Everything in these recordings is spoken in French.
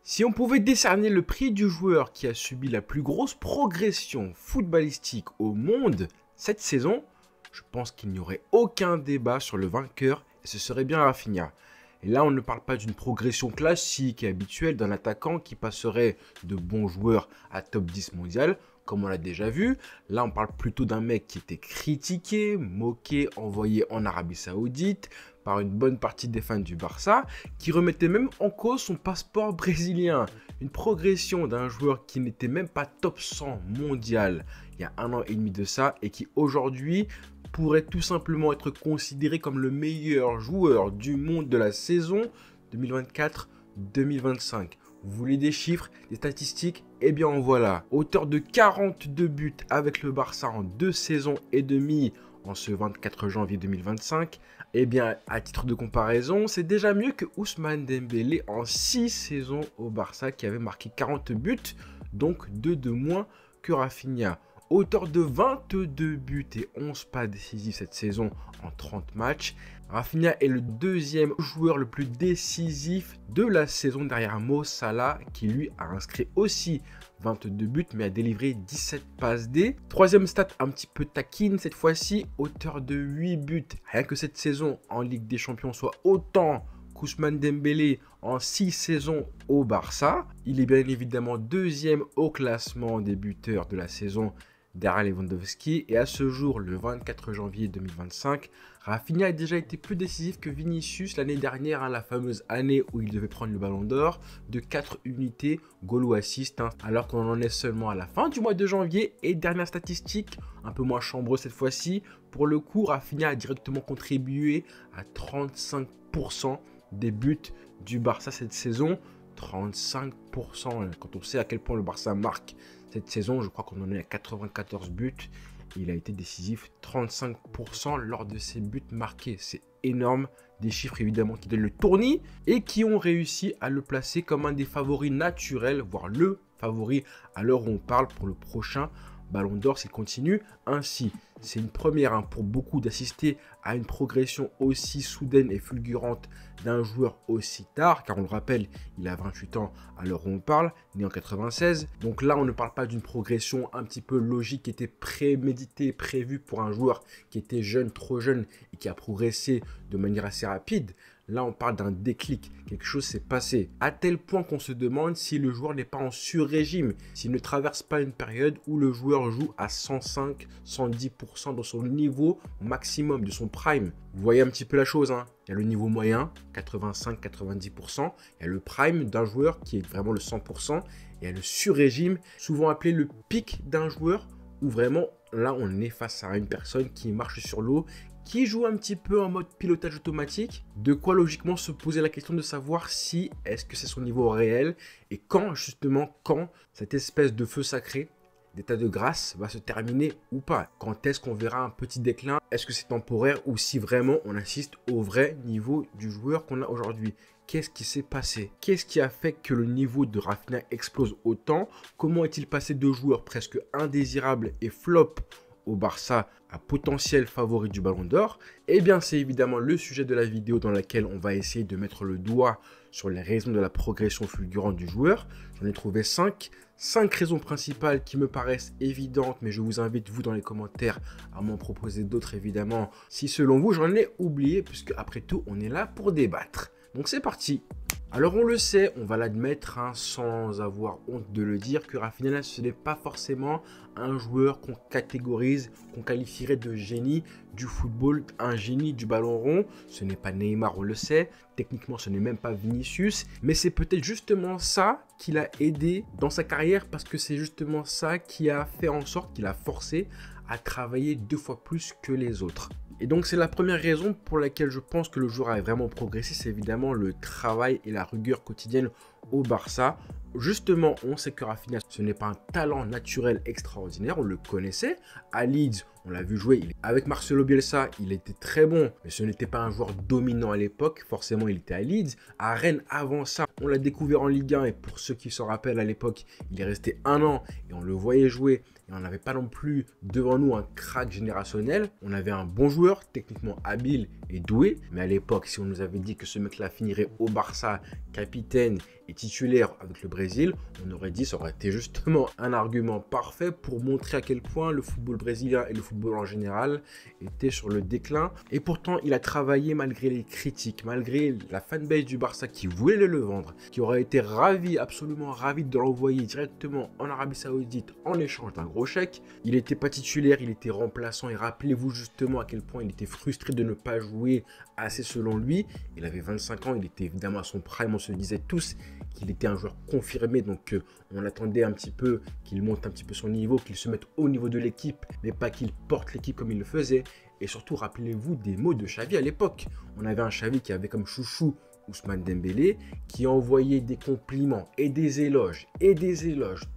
Si on pouvait décerner le prix du joueur qui a subi la plus grosse progression footballistique au monde cette saison, je pense qu'il n'y aurait aucun débat sur le vainqueur et ce serait bien Rafinha. Et là, on ne parle pas d'une progression classique et habituelle d'un attaquant qui passerait de bon joueur à top 10 mondial, comme on l'a déjà vu. Là, on parle plutôt d'un mec qui était critiqué, moqué, envoyé en Arabie Saoudite par une bonne partie des fans du Barça, qui remettait même en cause son passeport brésilien. Une progression d'un joueur qui n'était même pas top 100 mondial il y a 1 an et demi de ça, et qui aujourd'hui pourrait tout simplement être considéré comme le meilleur joueur du monde de la saison 2024-2025. Vous voulez des chiffres, des statistiques? Eh bien en voilà. Auteur de 42 buts avec le Barça en 2 saisons et demie en ce 24 janvier 2025. Eh bien, à titre de comparaison, c'est déjà mieux que Ousmane Dembélé en 6 saisons au Barça qui avait marqué 40 buts, donc 2 de moins que Rafinha. Auteur de 22 buts et 11 pas décisifs cette saison en 30 matchs, Rafinha est le deuxième joueur le plus décisif de la saison derrière Mo Salah qui lui a inscrit aussi 22 buts mais a délivré 17 passes D. Troisième stat un petit peu taquine cette fois-ci, auteur de 8 buts. Rien que cette saison en Ligue des Champions soit autant qu'Ousmane Dembélé en 6 saisons au Barça. Il est bien évidemment deuxième au classement des buteurs de la saison derrière Lewandowski, et à ce jour, le 24 janvier 2025, Rafinha a déjà été plus décisif que Vinicius l'année dernière, la fameuse année où il devait prendre le ballon d'or, de 4 unités goal ou assist, alors qu'on en est seulement à la fin du mois de janvier. Et dernière statistique, un peu moins chambreuse cette fois-ci, pour le coup, Rafinha a directement contribué à 35% des buts du Barça cette saison. 35%, quand on sait à quel point le Barça marque cette saison, je crois qu'on en est à 94 buts. Il a été décisif 35% lors de ses buts marqués. C'est énorme. Des chiffres évidemment qui donnent le tournis et qui ont réussi à le placer comme un des favoris naturels, voire le favori à l'heure où on parle pour le prochain Ballon d'Or s'il continue ainsi. C'est une première pour beaucoup d'assister à une progression aussi soudaine et fulgurante d'un joueur aussi tard, car on le rappelle, il a 28 ans à l'heure où on parle, né en 96. Donc là, on ne parle pas d'une progression un petit peu logique qui était préméditée, prévue pour un joueur qui était jeune, trop jeune et qui a progressé de manière assez rapide. Là, on parle d'un déclic, quelque chose s'est passé, à tel point qu'on se demande si le joueur n'est pas en sur-régime, s'il ne traverse pas une période où le joueur joue à 105-110% dans son niveau maximum, de son prime. Vous voyez un petit peu la chose, hein. Il y a le niveau moyen, 85-90%, il y a le prime d'un joueur qui est vraiment le 100%, il y a le sur-régime, souvent appelé le pic d'un joueur, où vraiment, là, on est face à une personne qui marche sur l'eau, qui joue un petit peu en mode pilotage automatique, de quoi logiquement se poser la question de savoir si est-ce que c'est son niveau réel et quand cette espèce de feu sacré, d'état de grâce va se terminer ou pas. Quand est-ce qu'on verra un petit déclin? Est-ce que c'est temporaire ou si vraiment on assiste au vrai niveau du joueur qu'on a aujourd'hui? Qu'est-ce qui s'est passé? Qu'est-ce qui a fait que le niveau de Rafinha explose autant? Comment est-il passé de joueur presque indésirable et flop au Barça à potentiel favori du Ballon d'Or? Eh bien, c'est évidemment le sujet de la vidéo dans laquelle on va essayer de mettre le doigt sur les raisons de la progression fulgurante du joueur. J'en ai trouvé 5 raisons principales qui me paraissent évidentes, mais je vous invite, vous, dans les commentaires, à m'en proposer d'autres, évidemment, si selon vous, j'en ai oublié, puisque après tout, on est là pour débattre. Donc c'est parti. Alors on le sait, on va l'admettre sans avoir honte de le dire, que Rafinha, ce n'est pas forcément un joueur qu'on catégorise, qu'on qualifierait de génie du football, un génie du ballon rond. Ce n'est pas Neymar, on le sait. Techniquement, ce n'est même pas Vinicius. Mais c'est peut-être justement ça qui l'a aidé dans sa carrière, parce que c'est justement ça qui a fait en sorte qu'il a forcé à travailler 2 fois plus que les autres. Et donc c'est la première raison pour laquelle je pense que le joueur a vraiment progressé, c'est évidemment le travail et la rigueur quotidienne au Barça. Justement, on sait que Rafinha, ce n'est pas un talent naturel extraordinaire, on le connaissait. À Leeds, on l'a vu jouer, avec Marcelo Bielsa, il était très bon, mais ce n'était pas un joueur dominant à l'époque, forcément il était à Leeds. À Rennes, avant ça, on l'a découvert en Ligue 1, et pour ceux qui s'en rappellent à l'époque, il est resté 1 an, et on le voyait jouer, et on n'avait pas non plus devant nous un crack générationnel. On avait un bon joueur, techniquement habile est doué. Mais à l'époque, si on nous avait dit que ce mec-là finirait au Barça, capitaine et titulaire avec le Brésil, on aurait dit que ça aurait été justement un argument parfait pour montrer à quel point le football brésilien et le football en général étaient sur le déclin. Et pourtant, il a travaillé malgré les critiques, malgré la fanbase du Barça qui voulait le vendre, qui aurait été ravi, absolument ravi de l'envoyer directement en Arabie Saoudite en échange d'un gros chèque. Il n'était pas titulaire, il était remplaçant et rappelez-vous justement à quel point il était frustré de ne pas jouer assez selon lui. Il avait 25 ans, il était évidemment à son prime, on se disait tous qu'il était un joueur confirmé, donc on attendait un petit peu qu'il monte un petit peu son niveau, qu'il se mette au niveau de l'équipe, mais pas qu'il porte l'équipe comme il le faisait. Et surtout, rappelez-vous des mots de Xavi à l'époque. On avait un Xavi qui avait comme chouchou Ousmane Dembélé, qui envoyait des compliments et des éloges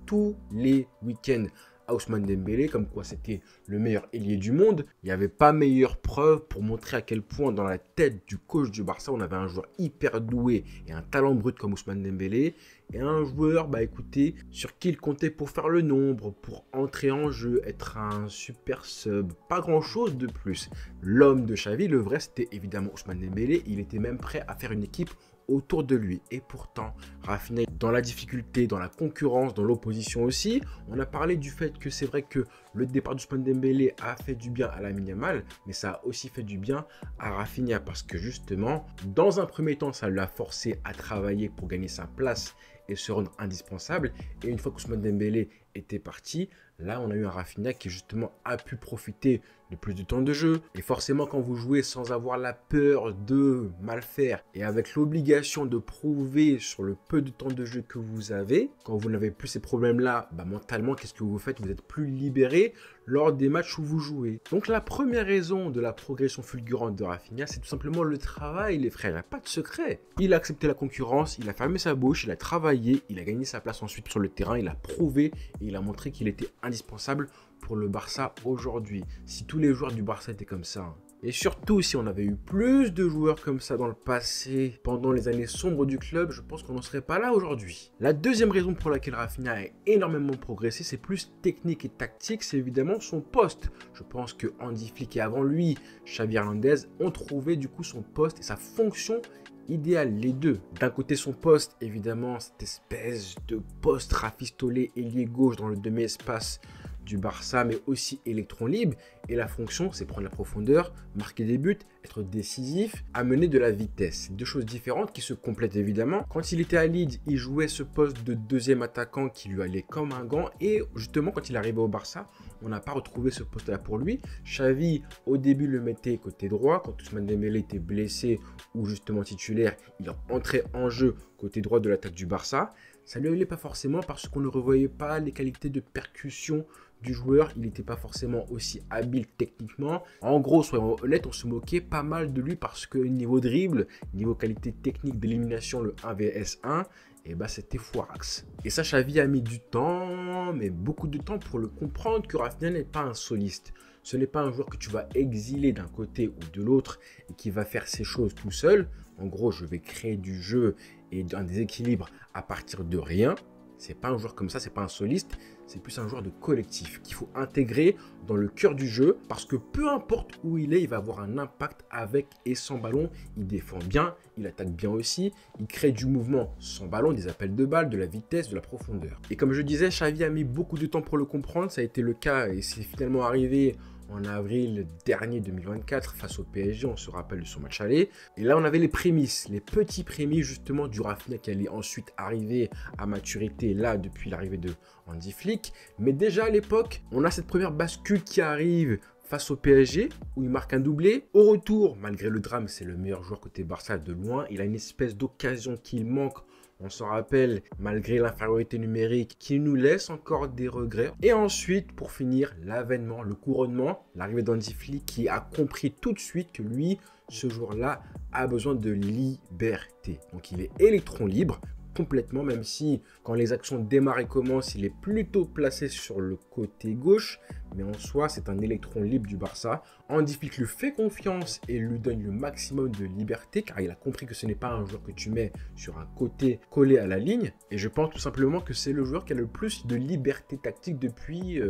tous les week-ends à Ousmane Dembélé, comme quoi c'était le meilleur ailier du monde. Il n'y avait pas meilleure preuve pour montrer à quel point dans la tête du coach du Barça, on avait un joueur hyper doué et un talent brut comme Ousmane Dembélé, et un joueur, bah écoutez, sur qui il comptait pour faire le nombre, pour entrer en jeu, être un super sub, pas grand chose de plus. L'homme de Xavi, le vrai, c'était évidemment Ousmane Dembélé. Il était même prêt à faire une équipe autour de lui. Et pourtant, Rafinha, dans la difficulté, dans la concurrence, dans l'opposition aussi, on a parlé du fait que c'est vrai que le départ d'Ousmane Dembélé a fait du bien à Lamine Yamal, mais ça a aussi fait du bien à Rafinha parce que justement, dans un premier temps, ça l'a forcé à travailler pour gagner sa place et se rendre indispensable. Et une fois qu'Ousmane Dembélé était parti, là on a eu un Rafinha qui justement a pu profiter de plus de temps de jeu. Et forcément quand vous jouez sans avoir la peur de mal faire et avec l'obligation de prouver sur le peu de temps de jeu que vous avez, quand vous n'avez plus ces problèmes-là, bah mentalement qu'est-ce que vous faites? Vous êtes plus libéré lors des matchs où vous jouez. Donc la première raison de la progression fulgurante de Rafinha, c'est tout simplement le travail, les frères. Il n'y a pas de secret. Il a accepté la concurrence, il a fermé sa bouche, il a travaillé, il a gagné sa place ensuite sur le terrain, il a prouvé et il a montré qu'il était indispensable pour le Barça aujourd'hui. Si tous les joueurs du Barça étaient comme ça, et surtout si on avait eu plus de joueurs comme ça dans le passé, pendant les années sombres du club, je pense qu'on n'en serait pas là aujourd'hui. La deuxième raison pour laquelle Rafinha a énormément progressé, c'est plus technique et tactique, c'est évidemment son poste. Je pense que Hansi Flick et avant lui, Xavi Hernandez ont trouvé du coup son poste et sa fonction idéal, les deux. D'un côté son poste, évidemment, cette espèce de poste rafistolé ailier gauche dans le demi-espace du Barça, mais aussi électron libre. Et la fonction, c'est prendre la profondeur, marquer des buts, être décisif, amener de la vitesse. C'est deux choses différentes qui se complètent évidemment. Quand il était à Leeds, il jouait ce poste de deuxième attaquant qui lui allait comme un gant. Et justement, quand il arrivait au Barça, on n'a pas retrouvé ce poste-là pour lui. Xavi, au début, le mettait côté droit. Quand Ousmane Dembélé était blessé ou justement titulaire, il entrait en jeu côté droit de l'attaque du Barça. Ça ne lui allait pas forcément parce qu'on ne revoyait pas les qualités de percussion du joueur. Il n'était pas forcément aussi habile techniquement. En gros, soyons honnêtes, on se moquait pas mal de lui parce que niveau dribble, niveau qualité technique d'élimination, le 1 vs 1, et bah c'était foirax. Et ça, Xavi a mis du temps, mais beaucoup de temps pour le comprendre que Rafinha n'est pas un soliste. Ce n'est pas un joueur que tu vas exiler d'un côté ou de l'autre et qui va faire ses choses tout seul. En gros, je vais créer du jeu et un déséquilibre à partir de rien. C'est pas un joueur comme ça, c'est pas un soliste, c'est plus un joueur de collectif qu'il faut intégrer dans le cœur du jeu parce que peu importe où il est, il va avoir un impact avec et sans ballon. Il défend bien, il attaque bien aussi, il crée du mouvement sans ballon, des appels de balles, de la vitesse, de la profondeur. Et comme je disais, Xavi a mis beaucoup de temps pour le comprendre, ça a été le cas et c'est finalement arrivé en avril dernier 2024 face au PSG, on se rappelle de son match aller. Et là, on avait les prémices, les petits prémices justement du Rafinha qui allait ensuite arriver à maturité là depuis l'arrivée de Hansi Flick. Mais déjà à l'époque, on a cette première bascule qui arrive face au PSG où il marque un doublé. Au retour, malgré le drame, c'est le meilleur joueur côté Barça de loin. Il a une espèce d'occasion qu'il manque. On s'en rappelle, malgré l'infériorité numérique, qui nous laisse encore des regrets. Et ensuite, pour finir, l'avènement, le couronnement, l'arrivée d'Hansi Flick qui a compris tout de suite que lui, ce jour-là, a besoin de liberté. Donc il est électron libre, complètement, même si quand les actions démarrent et commencent, il est plutôt placé sur le côté gauche. Mais en soi, c'est un électron libre du Barça. Hansi Flick lui fait confiance et lui donne le maximum de liberté, car il a compris que ce n'est pas un joueur que tu mets sur un côté collé à la ligne. Et je pense tout simplement que c'est le joueur qui a le plus de liberté tactique depuis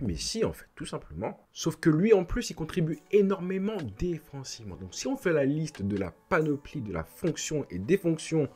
Messi, en fait, tout simplement. Sauf que lui, en plus, il contribue énormément défensivement. Donc si on fait la liste de la panoplie de la fonction et des fonctions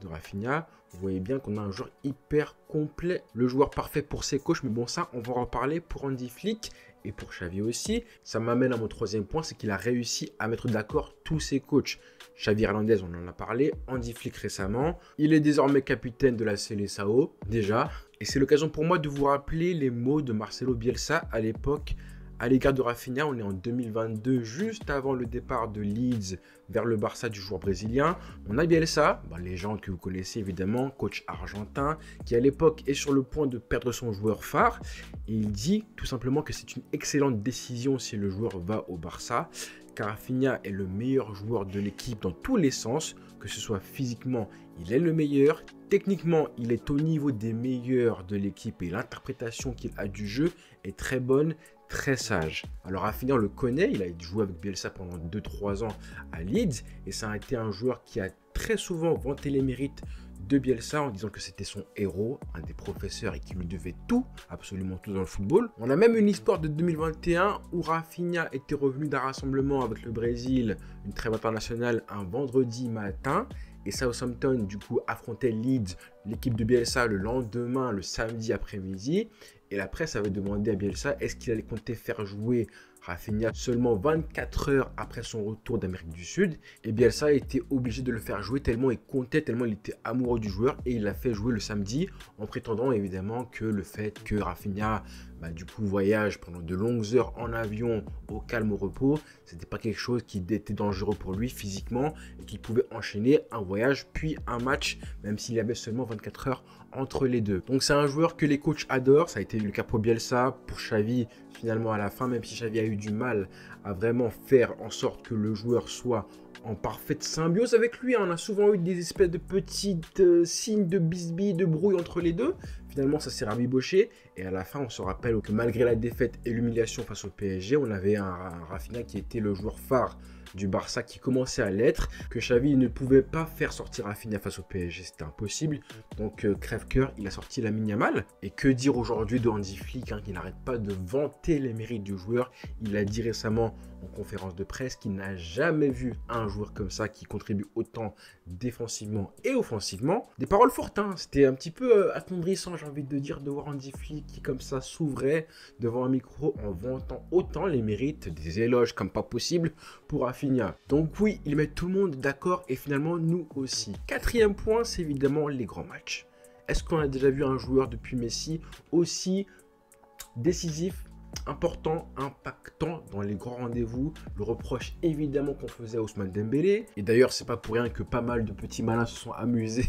de Rafinha, vous voyez bien qu'on a un joueur hyper complet, le joueur parfait pour ses coachs. Mais bon, ça, on va en reparler pour Hansi Flick et pour Xavi aussi. Ça m'amène à mon troisième point, c'est qu'il a réussi à mettre d'accord tous ses coachs. Xavi Hernandez, on en a parlé, Hansi Flick récemment. Il est désormais capitaine de la Seleção, déjà. Et c'est l'occasion pour moi de vous rappeler les mots de Marcelo Bielsa à l'époque à l'égard de Rafinha. On est en 2022, juste avant le départ de Leeds vers le Barça du joueur brésilien. On a Bielsa, légende que vous connaissez évidemment, coach argentin, qui à l'époque est sur le point de perdre son joueur phare. Et il dit tout simplement que c'est une excellente décision si le joueur va au Barça, car Rafinha est le meilleur joueur de l'équipe dans tous les sens, que ce soit physiquement, il est le meilleur, techniquement, il est au niveau des meilleurs de l'équipe et l'interprétation qu'il a du jeu est très bonne, très sage. Alors Rafinha, on le connaît, il a joué avec Bielsa pendant 2-3 ans à Leeds et ça a été un joueur qui a très souvent vanté les mérites de Bielsa en disant que c'était son héros, un des professeurs et qu'il lui devait tout, absolument tout dans le football. On a même une histoire de 2021 où Rafinha était revenu d'un rassemblement avec le Brésil, une trêve internationale, un vendredi matin. Et Southampton, du coup, affrontait Leeds, l'équipe de Bielsa, le lendemain, le samedi après-midi. Et la presse avait demandé à Bielsa est-ce qu'il allait compter faire jouer Rafinha seulement 24 heures après son retour d'Amérique du Sud. Et Bielsa a été obligé de le faire jouer tellement il comptait, tellement il était amoureux du joueur. Et il l'a fait jouer le samedi en prétendant évidemment que le fait que Rafinha du coup voyage pendant de longues heures en avion au calme, au repos, c'était pas quelque chose qui était dangereux pour lui physiquement et qu'il pouvait enchaîner un voyage puis un match même s'il y avait seulement 24 heures entre les deux. Donc c'est un joueur que les coachs adorent, ça a été le cas pour Bielsa, pour Xavi finalement à la fin, même si Xavi a eu du mal à vraiment faire en sorte que le joueur soit en parfaite symbiose avec lui. On a souvent eu des espèces de petites signes de bisbille, de brouille entre les deux. Finalement, ça s'est rabiboché. Et à la fin, on se rappelle que malgré la défaite et l'humiliation face au PSG, on avait un Rafinha qui était le joueur phare du Barça qui commençait à l'être, que Xavi ne pouvait pas faire sortir Rafinha face au PSG, c'était impossible. Donc crève-cœur, il a sorti Lamine Yamal. Et que dire aujourd'hui de Hansi Flick, qui n'arrête pas de vanter les mérites du joueur. Il a dit récemment en conférence de presse qu'il n'a jamais vu un joueur comme ça qui contribue autant défensivement et offensivement. Des paroles fortes, c'était un petit peu attendrissant, j'ai envie de dire, de voir Hansi Flick qui comme ça s'ouvrait devant un micro en vantant autant les mérites, des éloges comme pas possible pour Rafinha. Donc oui, il met tout le monde d'accord et finalement nous aussi. Quatrième point, c'est évidemment les grands matchs. Est-ce qu'on a déjà vu un joueur depuis Messi aussi décisif, important, impactant dans les grands rendez-vous? Le reproche évidemment qu'on faisait à Ousmane Dembélé. Et d'ailleurs, c'est pas pour rien que pas mal de petits malins se sont amusés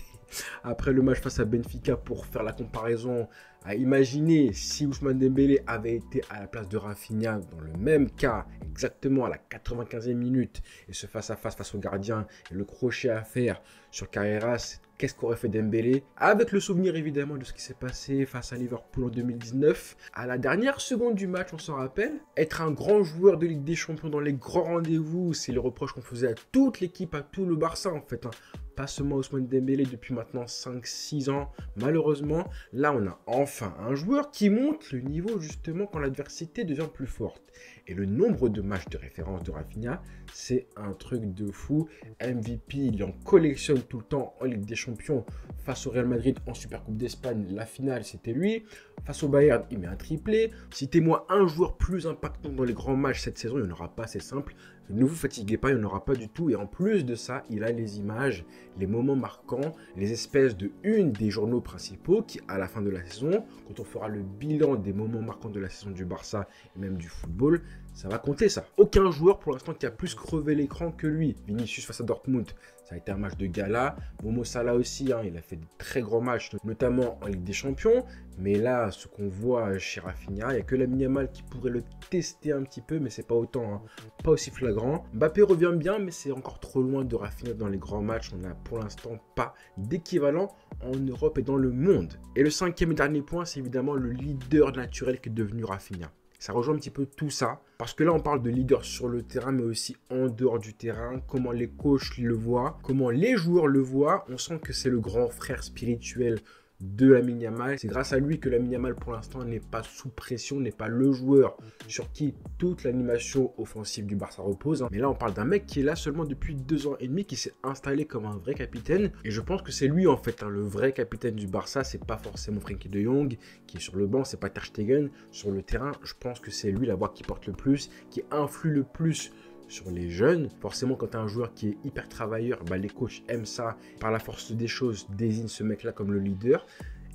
après le match face à Benfica pour faire la comparaison, à imaginer si Ousmane Dembélé avait été à la place de Rafinha dans le même cas, exactement à la 95e minute, et ce face-à-face face au gardien et le crochet à faire sur Carreras. Qu'est-ce qu'aurait fait Dembélé? Avec le souvenir évidemment de ce qui s'est passé face à Liverpool en 2019. À la dernière seconde du match, on s'en rappelle. Être un grand joueur de Ligue des Champions dans les grands rendez-vous, c'est le reproche qu'on faisait à toute l'équipe, à tout le Barça en fait. Pas seulement Ousmane Dembélé depuis maintenant 5-6 ans. Malheureusement, là on a enfin un joueur qui monte le niveau justement quand l'adversité devient plus forte. Et le nombre de matchs de référence de Rafinha, c'est un truc de fou. MVP, il en collectionne tout le temps en Ligue des Champions. Face au Real Madrid en Supercoupe d'Espagne, la finale c'était lui. Face au Bayern, il met un triplé. Citez-moi un joueur plus impactant dans les grands matchs cette saison, il n'y en aura pas, c'est simple. Ne vous fatiguez pas, il n'y en aura pas du tout. Et en plus de ça, il a les images, les moments marquants, les espèces de une des journaux principaux qui, à la fin de la saison, quand on fera le bilan des moments marquants de la saison du Barça et même du football, ça va compter ça. Aucun joueur pour l'instant qui a plus crevé l'écran que lui. Vinicius face à Dortmund, ça a été un match de gala. Momo Salah aussi, hein, il a fait de très grands matchs, notamment en Ligue des Champions. Mais là, ce qu'on voit chez Rafinha, il n'y a que Lamine Yamal qui pourrait le tester un petit peu, mais c'est pas autant, hein, pas aussi flagrant. Mbappé revient bien, mais c'est encore trop loin de Rafinha dans les grands matchs. On n'a pour l'instant pas d'équivalent en Europe et dans le monde. Et le cinquième et dernier point, c'est évidemment le leader naturel qui est devenu Rafinha. Ça rejoint un petit peu tout ça, parce que là on parle de leader sur le terrain, mais aussi en dehors du terrain, comment les coachs le voient, comment les joueurs le voient. On sent que c'est le grand frère spirituel de Lamine Yamal. C'est grâce à lui que Lamine Yamal pour l'instant n'est pas sous pression, n'est pas le joueur sur qui toute l'animation offensive du Barça repose. Mais là on parle d'un mec qui est là seulement depuis 2 ans et demi, qui s'est installé comme un vrai capitaine. Et je pense que c'est lui en fait, hein, le vrai capitaine du Barça. C'est pas forcément Frenkie de Jong qui est sur le banc, c'est pas Ter Stegen. Sur le terrain, je pense que c'est lui la voix qui porte le plus, qui influe le plus sur les jeunes. Forcément, quand tu as un joueur qui est hyper travailleur, bah, les coachs aiment ça. Par la force des choses, désignent ce mec-là comme le leader.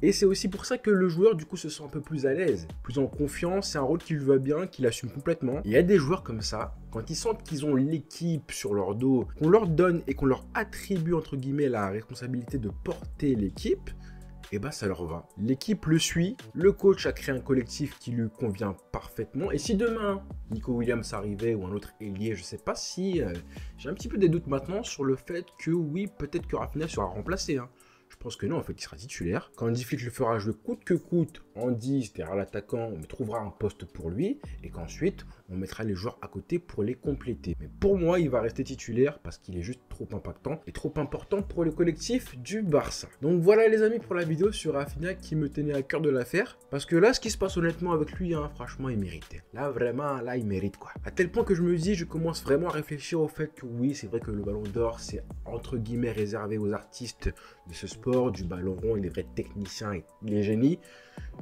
Et c'est aussi pour ça que le joueur, du coup, se sent un peu plus à l'aise, plus en confiance. C'est un rôle qui lui va bien, qu'il assume complètement. Il y a des joueurs comme ça, quand ils sentent qu'ils ont l'équipe sur leur dos, qu'on leur donne et qu'on leur attribue, entre guillemets, la responsabilité de porter l'équipe, et bah ça leur va. L'équipe le suit, le coach a créé un collectif qui lui convient parfaitement. Et si demain, Nico Williams arrivait ou un autre ailier, je sais pas si... j'ai un petit peu des doutes maintenant sur le fait que oui, peut-être que Rafinha sera remplacé. Hein. Je pense que non, en fait, il sera titulaire. Quand Hansi Flick le fera jouer coûte que coûte en 10 derrière l'attaquant, on trouvera un poste pour lui et qu'ensuite, on mettra les joueurs à côté pour les compléter. Mais pour moi, il va rester titulaire parce qu'il est juste trop impactant et trop important pour le collectif du Barça. Donc voilà les amis pour la vidéo sur Rafinha qui me tenait à cœur de la faire. Parce que là, ce qui se passe honnêtement avec lui, hein, franchement, il méritait. Là, vraiment, là, il mérite quoi. À tel point que je me dis, je commence vraiment à réfléchir au fait que oui, c'est vrai que le Ballon d'Or, c'est entre guillemets réservé aux artistes de ce sport, du ballon rond, et les vrais techniciens et les génies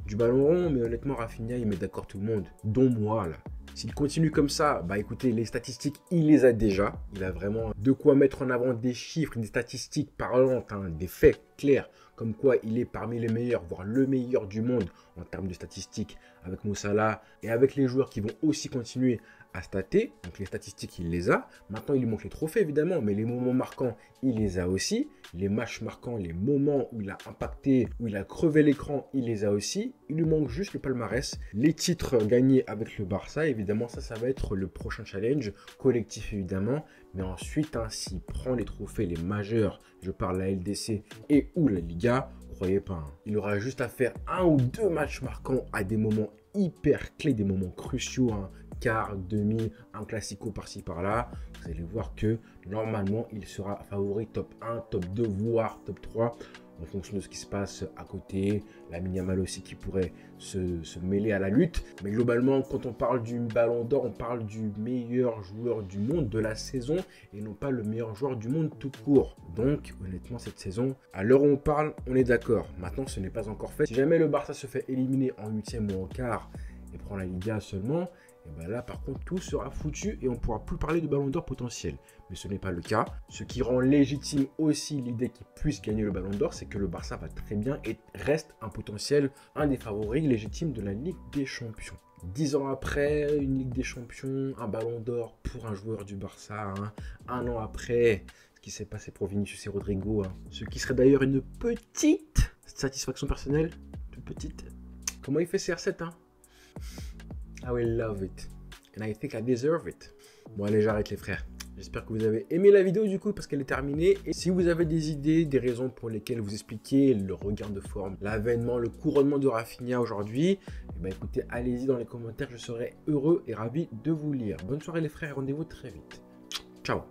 du ballon rond. Mais honnêtement, Rafinha, il met d'accord tout le monde, dont moi là. S'il continue comme ça, bah écoutez, les statistiques, il les a déjà. Il a vraiment de quoi mettre en avant des chiffres, des statistiques parlantes, hein, des faits clairs, comme quoi il est parmi les meilleurs, voire le meilleur du monde en termes de statistiques, avec Mo Salah et avec les joueurs qui vont aussi continuer à stater. Donc les statistiques, il les a. Maintenant, il lui manque les trophées, évidemment, mais les moments marquants, il les a aussi. Les matchs marquants, les moments où il a impacté, où il a crevé l'écran, il les a aussi. Il lui manque juste le palmarès. Les titres gagnés avec le Barça, évidemment, ça va être le prochain challenge, collectif évidemment. Mais ensuite, hein, s'il prend les trophées, les majeurs, je parle la LDC et ou la Liga, croyez pas, hein, il aura juste à faire 1 ou 2 matchs marquants à des moments hyper clés, des moments cruciaux, hein, quart, demi, un classico par-ci par-là. Vous allez voir que normalement, il sera favori top 1, top 2, voire top 3. En fonction de ce qui se passe à côté, Lamine Yamal aussi qui pourrait se mêler à la lutte. Mais globalement, quand on parle du Ballon d'Or, on parle du meilleur joueur du monde de la saison et non pas le meilleur joueur du monde tout court. Donc, honnêtement, cette saison, à l'heure où on parle, on est d'accord. Maintenant, ce n'est pas encore fait. Si jamais le Barça se fait éliminer en 8e ou en quart et prend la Liga seulement, et bien là, par contre, tout sera foutu et on ne pourra plus parler de Ballon d'Or potentiel. Mais ce n'est pas le cas. Ce qui rend légitime aussi l'idée qu'il puisse gagner le Ballon d'Or, c'est que le Barça va très bien et reste un potentiel, un des favoris légitimes de la Ligue des Champions. 10 ans après, une Ligue des Champions, un Ballon d'Or pour un joueur du Barça. Hein. Un an après, ce qui s'est passé pour Vinicius et Rodrigo. Hein. Ce qui serait d'ailleurs une petite satisfaction personnelle. Toute petite. Comment il fait CR7 hein? I will love it. And I think I deserve it. Bon allez, j'arrête les frères. J'espère que vous avez aimé la vidéo du coup parce qu'elle est terminée. Et si vous avez des idées, des raisons pour lesquelles vous expliquez le regain de forme, l'avènement, le couronnement de Rafinha aujourd'hui, eh ben écoutez, allez-y dans les commentaires. Je serai heureux et ravi de vous lire. Bonne soirée les frères, rendez-vous très vite. Ciao.